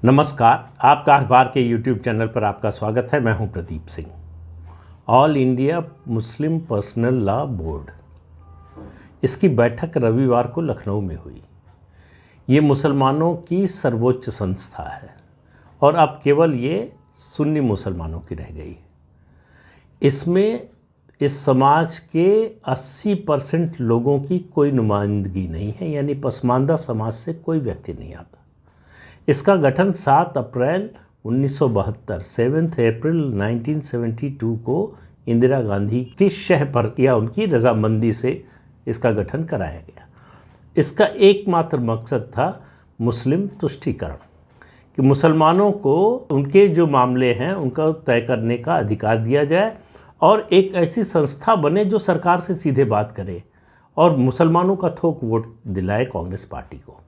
नमस्कार, आपका अखबार के YouTube चैनल पर आपका स्वागत है। मैं हूं Pradeep Singh. All India Muslim personal law board, इसकी बैठक रविवार को लखनऊ में हुई। ये मुसलमानों की सर्वोच्च संस्था है और अब केवल ये सुन्नी मुसलमानों की रह गई। इसमें इस समाज के 80% लोगों की कोई नुमाइंदगी नहीं है, यानी पसमानदा समाज से कोई व्यक्ति नहीं आता। इसका गठन 7 अप्रैल 1972 7 अप्रैल 1972 को इंदिरा गांधी की शह पर या उनकी रजामंदी से इसका गठन कराया गया। इसका एकमात्र मकसद था मुस्लिम तुष्टीकरण, कि मुसलमानों को उनके जो मामले हैं उनका तय करने का अधिकार दिया जाए और एक ऐसी संस्था बने जो सरकार से सीधे बात करे और मुसलमानों का थोक वोट दिलाए कांग्रेस पार्टी को।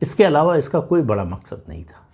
इसके अलावा इसका कोई बड़ा मकसद नहीं था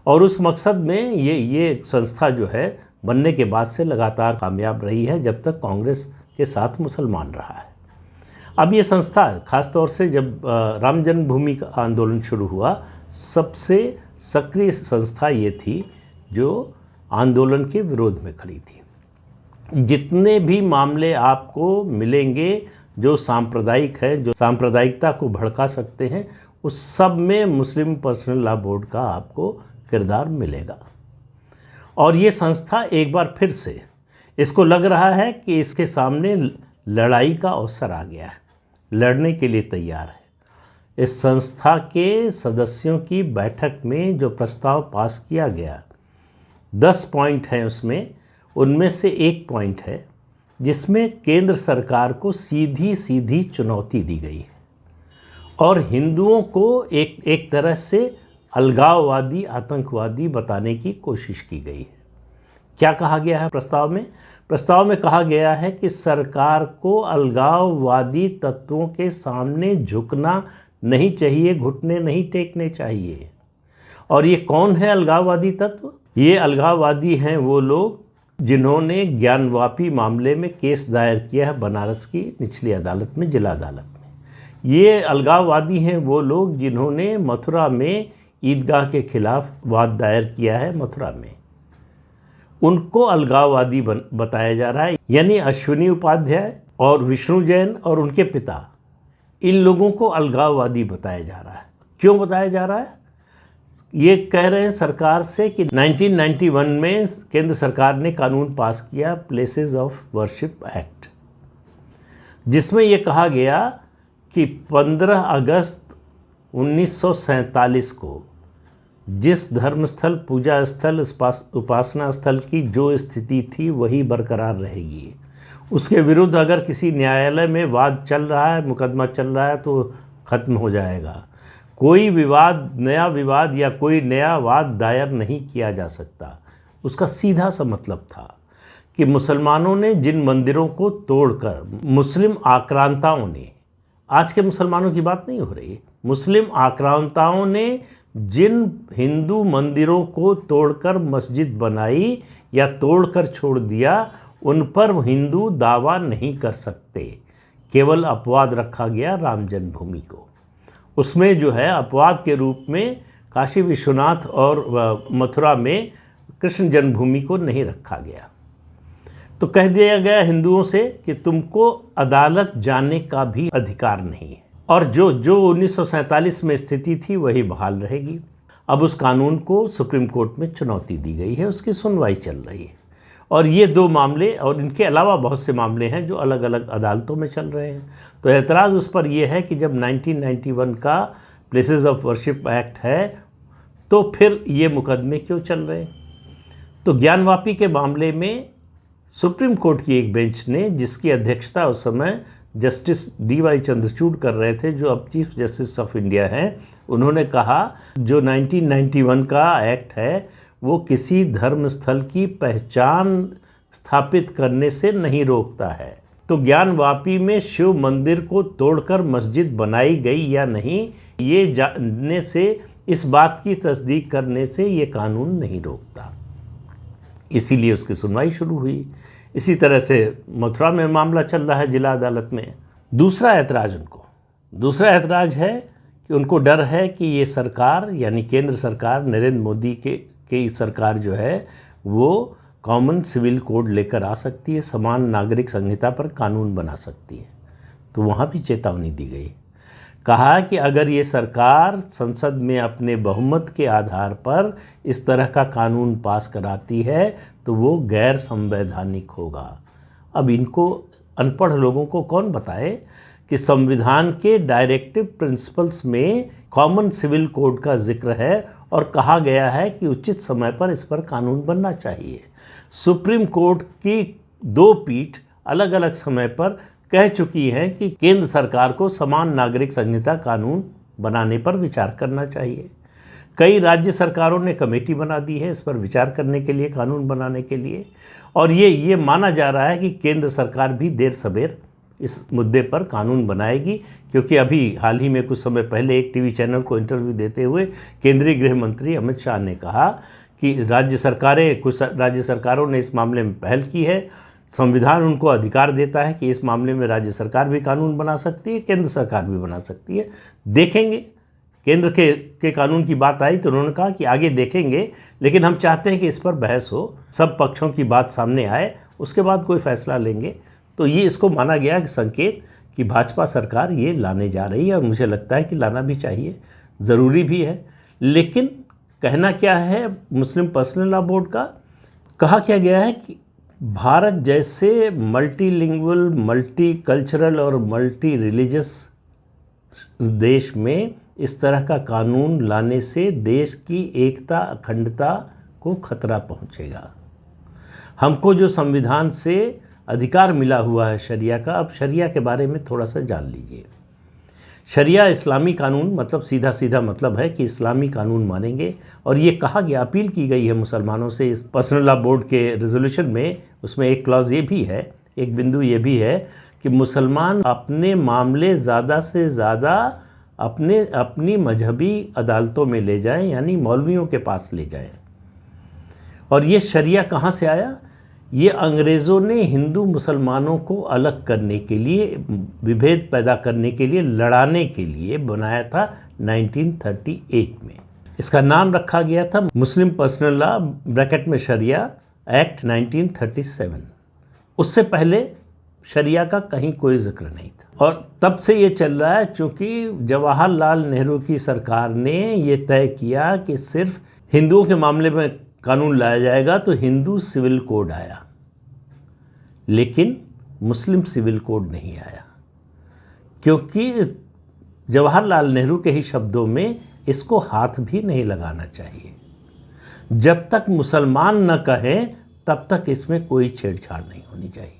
और उस मकसद में ये संस्था जो है बनने के बाद से लगातार कामयाब रही है, जब तक कांग्रेस के साथ मुसलमान रहा है। अब ये संस्था खासतौर से जब राम जन्मभूमि का आंदोलन शुरू हुआ, सबसे सक्रिय संस्था ये थी जो आंदोलन के विरोध में खड़ी थी। जितने भी मामले आपको मिलेंगे जो सांप्रदायिक हैं, जो सांप्रदायिकता को भड़का सकते हैं, उस सब में मुस्लिम पर्सनल लॉ बोर्ड का आपको किरदार मिलेगा। और ये संस्था एक बार फिर से इसको लग रहा है कि इसके सामने लड़ाई का अवसर आ गया है, लड़ने के लिए तैयार है। इस संस्था के सदस्यों की बैठक में जो प्रस्ताव पास किया गया, 10 पॉइंट हैं उसमें, उनमें से एक पॉइंट है जिसमें केंद्र सरकार को सीधी सीधी चुनौती दी गई है और हिंदुओं को एक तरह से अलगाववादी, आतंकवादी बताने की कोशिश की गई है। क्या कहा गया है प्रस्ताव में? प्रस्ताव में कहा गया है कि सरकार को अलगाववादी तत्वों के सामने झुकना नहीं चाहिए, घुटने नहीं टेकने चाहिए। और ये कौन है अलगाववादी तत्व? ये अलगाववादी हैं वो लोग जिन्होंने ज्ञानवापी मामले में केस दायर किया है बनारस की निचली अदालत में, जिला अदालत में। ये अलगाववादी हैं वो लोग जिन्होंने मथुरा में ईदगाह के खिलाफ वाद दायर किया है मथुरा में, उनको अलगाववादी बताया जा रहा है। यानी अश्विनी उपाध्याय और विष्णु जैन और उनके पिता, इन लोगों को अलगाववादी बताया जा रहा है। क्यों बताया जा रहा है? ये कह रहे हैं सरकार से कि 1991 में केंद्र सरकार ने कानून पास किया, प्लेसेस ऑफ वर्शिप एक्ट, जिसमें ये कहा गया कि 15 अगस्त 1947 को जिस धर्मस्थल, पूजा स्थल, उपासना स्थल की जो स्थिति थी वही बरकरार रहेगी। उसके विरुद्ध अगर किसी न्यायालय में वाद चल रहा है, मुकदमा चल रहा है, तो ख़त्म हो जाएगा। कोई विवाद, नया विवाद या कोई नया वाद दायर नहीं किया जा सकता। उसका सीधा सा मतलब था कि मुसलमानों ने जिन मंदिरों को तोड़कर, मुस्लिम आक्रांताओं ने, आज के मुसलमानों की बात नहीं हो रही, मुस्लिम आक्रांताओं ने जिन हिंदू मंदिरों को तोड़कर मस्जिद बनाई या तोड़कर छोड़ दिया, उन पर हिंदू दावा नहीं कर सकते। केवल अपवाद रखा गया राम जन्मभूमि को। उसमें जो है अपवाद के रूप में काशी विश्वनाथ और मथुरा में कृष्ण जन्मभूमि को नहीं रखा गया। तो कह दिया गया हिंदुओं से कि तुमको अदालत जाने का भी अधिकार नहीं है और जो 1947 में स्थिति थी वही बहाल रहेगी। अब उस कानून को सुप्रीम कोर्ट में चुनौती दी गई है, उसकी सुनवाई चल रही है। और ये 2 मामले और इनके अलावा बहुत से मामले हैं जो अलग अलग अदालतों में चल रहे हैं। तो एतराज़ उस पर यह है कि जब 1991 का प्लेसेस ऑफ वर्शिप एक्ट है तो फिर ये मुकदमे क्यों चल रहे हैं? तो ज्ञानवापी के मामले में सुप्रीम कोर्ट की एक बेंच ने, जिसकी अध्यक्षता उस समय जस्टिस DY चंद्रचूड़ कर रहे थे, जो अब चीफ जस्टिस ऑफ इंडिया हैं, उन्होंने कहा जो 1991 का एक्ट है वो किसी धर्म स्थल की पहचान स्थापित करने से नहीं रोकता है। तो ज्ञानवापी में शिव मंदिर को तोड़कर मस्जिद बनाई गई या नहीं, ये जानने से, इस बात की तस्दीक करने से ये कानून नहीं रोकता। इसीलिए उसकी सुनवाई शुरू हुई। इसी तरह से मथुरा में मामला चल रहा है जिला अदालत में। दूसरा ऐतराज़ है कि उनको डर है कि ये सरकार यानी केंद्र सरकार नरेंद्र मोदी की सरकार जो है वो कॉमन सिविल कोड लेकर आ सकती है, समान नागरिक संहिता पर कानून बना सकती है। तो वहाँ भी चेतावनी दी गई। कहा कि अगर ये सरकार संसद में अपने बहुमत के आधार पर इस तरह का कानून पास कराती है तो वो गैर संवैधानिक होगा। अब इनको अनपढ़ लोगों को कौन बताए कि संविधान के डायरेक्टिव प्रिंसिपल्स में कॉमन सिविल कोड का जिक्र है और कहा गया है कि उचित समय पर इस पर कानून बनना चाहिए। सुप्रीम कोर्ट की 2 पीठ अलग अलग समय पर कह चुकी हैं कि केंद्र सरकार को समान नागरिक संहिता कानून बनाने पर विचार करना चाहिए। कई राज्य सरकारों ने कमेटी बना दी है इस पर विचार करने के लिए, कानून बनाने के लिए, और ये माना जा रहा है कि केंद्र सरकार भी देर सवेर इस मुद्दे पर कानून बनाएगी, क्योंकि अभी हाल ही में कुछ समय पहले एक टीवी चैनल को इंटरव्यू देते हुए केंद्रीय गृह मंत्री अमित शाह ने कहा कि कुछ राज्य सरकारों ने इस मामले में पहल की है, संविधान उनको अधिकार देता है कि इस मामले में राज्य सरकार भी कानून बना सकती है, केंद्र सरकार भी बना सकती है। देखेंगे, केंद्र के कानून की बात आई तो उन्होंने कहा कि आगे देखेंगे, लेकिन हम चाहते हैं कि इस पर बहस हो, सब पक्षों की बात सामने आए, उसके बाद कोई फैसला लेंगे। तो ये इसको माना गया कि संकेत कि भाजपा सरकार ये लाने जा रही है, और मुझे लगता है कि लाना भी चाहिए, ज़रूरी भी है। लेकिन कहना क्या है मुस्लिम पर्सनल लॉ बोर्ड का? कहा क्या गया है कि भारत जैसे मल्टीलिंगुअल, मल्टीकल्चरल और मल्टी रिलीजियस देश में इस तरह का कानून लाने से देश की एकता, अखंडता को खतरा पहुंचेगा। हमको जो संविधान से अधिकार मिला हुआ है शरिया का, अब शरिया के बारे में थोड़ा सा जान लीजिए। शरिया इस्लामी कानून, मतलब सीधा सीधा मतलब है कि इस्लामी कानून मानेंगे। और ये कहा गया, अपील की गई है मुसलमानों से इस पर्सनल लॉ बोर्ड के रेजोल्यूशन में। उसमें एक क्लॉज ये भी है, एक बिंदु ये भी है कि मुसलमान अपने मामले ज़्यादा से ज़्यादा अपनी मजहबी अदालतों में ले जाएं, यानी मौलवियों के पास ले जाएं। और ये शरिया कहाँ से आया? ये अंग्रेज़ों ने हिंदू मुसलमानों को अलग करने के लिए, विभेद पैदा करने के लिए, लड़ाने के लिए बनाया था 1938 में। इसका नाम रखा गया था मुस्लिम पर्सनल लॉ ब्रैकेट में शरिया एक्ट 1937। उससे पहले शरिया का कहीं कोई जिक्र नहीं था, और तब से ये चल रहा है। चूँकि जवाहरलाल नेहरू की सरकार ने ये तय किया कि सिर्फ हिंदुओं के मामले में कानून लाया जाएगा, तो हिंदू सिविल कोड आया, लेकिन मुस्लिम सिविल कोड नहीं आया, क्योंकि जवाहरलाल नेहरू के ही शब्दों में इसको हाथ भी नहीं लगाना चाहिए। जब तक मुसलमान न कहें तब तक इसमें कोई छेड़छाड़ नहीं होनी चाहिए।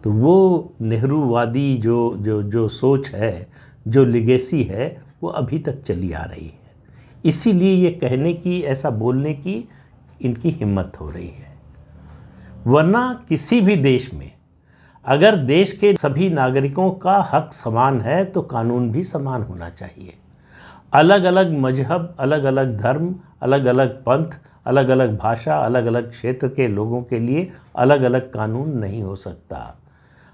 तो वो नेहरूवादी जो सोच है, जो लिगेसी है, वो अभी तक चली आ रही है। इसीलिए ये कहने की, ऐसा बोलने की इनकी हिम्मत हो रही है। वरना किसी भी देश में अगर देश के सभी नागरिकों का हक समान है तो कानून भी समान होना चाहिए। अलग अलग मजहब, अलग अलग धर्म, अलग अलग पंथ, अलग अलग भाषा, अलग अलग क्षेत्र के लोगों के लिए अलग अलग कानून नहीं हो सकता।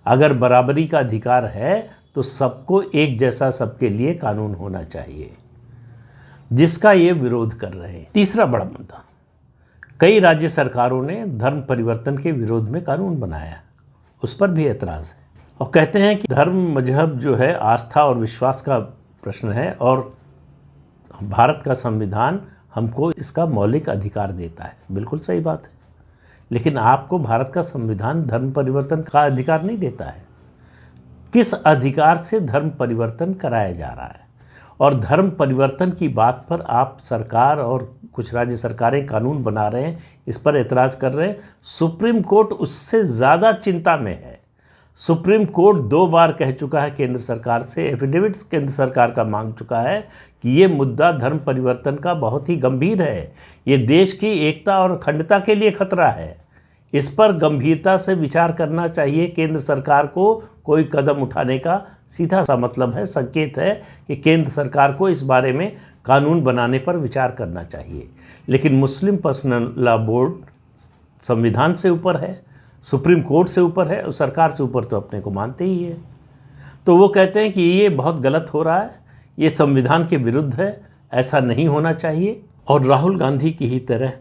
अगर बराबरी का अधिकार है तो सबको एक जैसा सबके लिए कानून होना चाहिए, जिसका ये विरोध कर रहे हैं। तीसरा बड़ा मुद्दा, कई राज्य सरकारों ने धर्म परिवर्तन के विरोध में कानून बनाया, उस पर भी एतराज़ है, और कहते हैं कि धर्म, मजहब जो है आस्था और विश्वास का प्रश्न है, और भारत का संविधान हमको इसका मौलिक अधिकार देता है। बिल्कुल सही बात है, लेकिन आपको भारत का संविधान धर्म परिवर्तन का अधिकार नहीं देता है। किस अधिकार से धर्म परिवर्तन कराया जा रहा है? और धर्म परिवर्तन की बात पर आप सरकार और कुछ राज्य सरकारें कानून बना रहे हैं, इस पर एतराज़ कर रहे हैं। सुप्रीम कोर्ट उससे ज़्यादा चिंता में है। सुप्रीम कोर्ट 2 बार कह चुका है केंद्र सरकार से, एफिडेविट्स केंद्र सरकार का मांग चुका है कि ये मुद्दा धर्म परिवर्तन का बहुत ही गंभीर है, ये देश की एकता और अखंडता के लिए खतरा है, इस पर गंभीरता से विचार करना चाहिए केंद्र सरकार को। कोई कदम उठाने का सीधा सा मतलब है, संकेत है कि केंद्र सरकार को इस बारे में कानून बनाने पर विचार करना चाहिए। लेकिन मुस्लिम पर्सनल लॉ बोर्ड संविधान से ऊपर है, सुप्रीम कोर्ट से ऊपर है, और सरकार से ऊपर तो अपने को मानते ही है। तो वो कहते हैं कि ये बहुत गलत हो रहा है, ये संविधान के विरुद्ध है, ऐसा नहीं होना चाहिए। और राहुल गांधी की ही तरह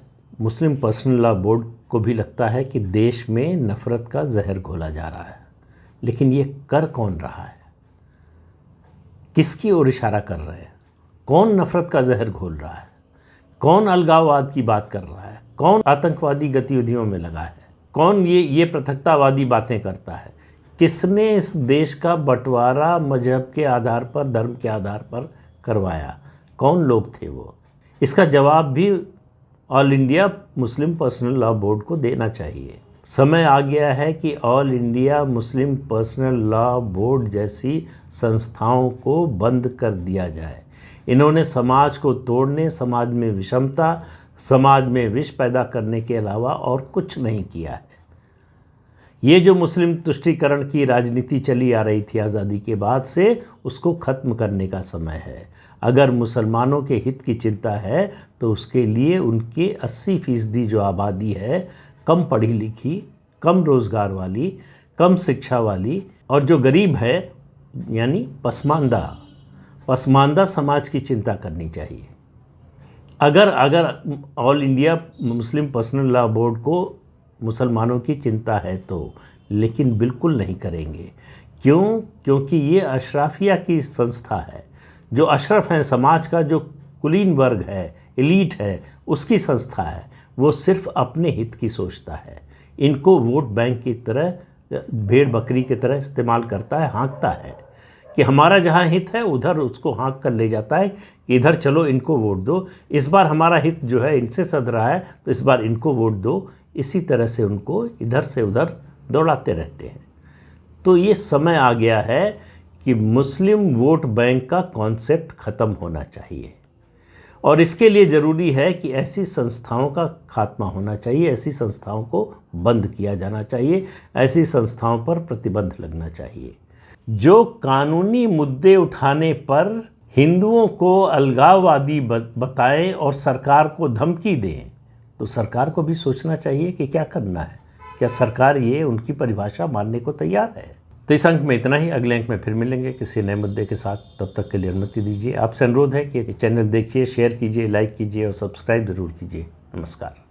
मुस्लिम पर्सनल लॉ बोर्ड को भी लगता है कि देश में नफ़रत का जहर घोला जा रहा है। लेकिन ये कर कौन रहा है? किसकी ओर इशारा कर रहे हैं? कौन नफ़रत का जहर घोल रहा है? कौन अलगाववाद की बात कर रहा है? कौन आतंकवादी गतिविधियों में लगा है? कौन ये पृथकतावादी बातें करता है? किसने इस देश का बंटवारा मजहब के आधार पर, धर्म के आधार पर करवाया? कौन लोग थे वो? इसका जवाब भी all India Muslim personal law board को देना चाहिए। समय आ गया है कि all India Muslim personal law board जैसी संस्थाओं को बंद कर दिया जाए। इन्होंने समाज को तोड़ने, समाज में विषमता, समाज में विष पैदा करने के अलावा और कुछ नहीं किया है। ये जो मुस्लिम तुष्टीकरण की राजनीति चली आ रही थी आज़ादी के बाद से, उसको ख़त्म करने का समय है। अगर मुसलमानों के हित की चिंता है तो उसके लिए उनकी 80% जो आबादी है, कम पढ़ी लिखी, कम रोज़गार वाली, कम शिक्षा वाली और जो गरीब है यानी पसमानदा समाज की चिंता करनी चाहिए। अगर all India Muslim personal law board को मुसलमानों की चिंता है तो, लेकिन बिल्कुल नहीं करेंगे। क्यों? क्योंकि ये अशराफिया की संस्था है। जो अशरफ हैं समाज का, जो कुलीन वर्ग है, एलीट है, उसकी संस्था है। वो सिर्फ अपने हित की सोचता है। इनको वोट बैंक की तरह, भेड़ बकरी की तरह इस्तेमाल करता है, हाँकता है कि हमारा जहाँ हित है उधर उसको हाँक कर ले जाता है कि इधर चलो इनको वोट दो, इस बार हमारा हित जो है इनसे सध रहा है तो इस बार इनको वोट दो। इसी तरह से उनको इधर से उधर दौड़ाते रहते हैं। तो ये समय आ गया है कि मुस्लिम वोट बैंक का कॉन्सेप्ट ख़त्म होना चाहिए और इसके लिए ज़रूरी है कि ऐसी संस्थाओं का खात्मा होना चाहिए, ऐसी संस्थाओं को बंद किया जाना चाहिए, ऐसी संस्थाओं पर प्रतिबंध लगना चाहिए। जो कानूनी मुद्दे उठाने पर हिंदुओं को अलगाववादी बताएं और सरकार को धमकी दें, तो सरकार को भी सोचना चाहिए कि क्या करना है। क्या सरकार ये उनकी परिभाषा मानने को तैयार है? तो इस अंक में इतना ही। अगले अंक में फिर मिलेंगे किसी नए मुद्दे के साथ। तब तक के लिए अनुमति दीजिए। आपसे अनुरोध है कि चैनल देखिए, शेयर कीजिए, लाइक कीजिए और सब्सक्राइब ज़रूर कीजिए। नमस्कार।